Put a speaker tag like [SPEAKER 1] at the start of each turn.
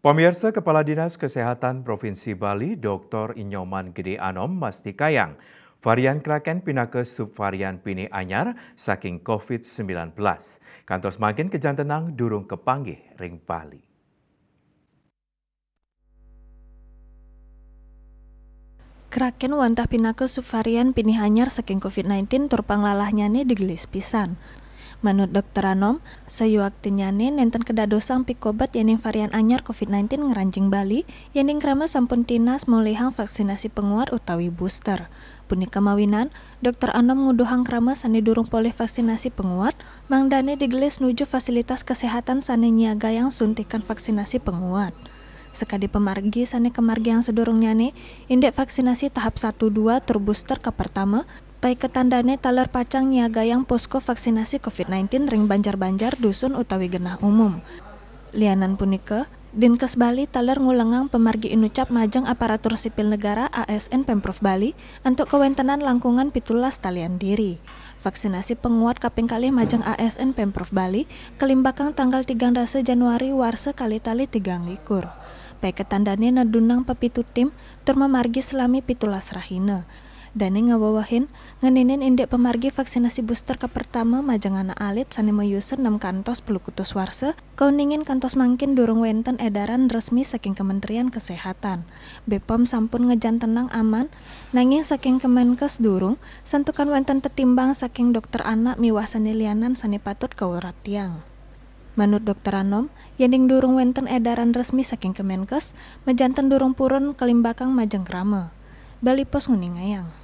[SPEAKER 1] Pemirsa Kepala Dinas Kesehatan Provinsi Bali, Dr. Inyoman Gede Anom Mastikayang, varian Kraken pindah ke subvarian Pini Anyar saking COVID-19. Kantos makin kejantenang durung kepanggih ring Bali.
[SPEAKER 2] Kraken wantah pinake subvarian pinih anyar saking COVID-19 tur panglalahnyane digelis pisan. Menurut Dr. Anom, sayuaktinyane nenten kedadosang pikobat yening varian anyar COVID-19 ngeranjing Bali, yening krama sampun tinas mulihang vaksinasi penguat utawi booster. Punika mawinan, Dr. Anom nguduhang krama sane durung poleh vaksinasi penguat, mangdane digelis nuju fasilitas kesehatan sane nyiagayang suntikan vaksinasi penguat. Sekadi pemargi sane kemargi yang sedurungnyane, indek vaksinasi tahap 1-2 tur booster ke pertama, baik ketandane taler pacang niagayang posko vaksinasi COVID-19 ring Banjar-Banjar dusun utawi genah umum. Lianan punika, Dinkes Bali taler ngulengang pemargi inucap majeng aparatur sipil negara ASN Pemprov Bali untuk kewentenan langkungan 17 talian diri. Vaksinasi penguat kaping kalih majeng ASN Pemprov Bali kelimbakang tanggal 13 Januari warse kali tali 3 likur. Baik ketandane nadunang pepitu tim tur memargi selami 17 rahina. Dane ngawawahin ngeninin indek pemargi vaksinasi booster ke pertama majeng anak alit sane mayusen 6 kantos pelukutus warse kauningin kantos mangkin durung wenten edaran resmi saking Kementerian Kesehatan. BPOM sampun ngejantenang aman nanging saking Kemenkes durung sentukan wenten tetimbang saking dokter anak miwah sane lianan sane patut kawurat tiang. Menurut Dr. Anom, yening durung wenten edaran resmi saking Kemenkes, mejanten durung purun kelimbakang majeng krama. Bali Pos Nguningayang.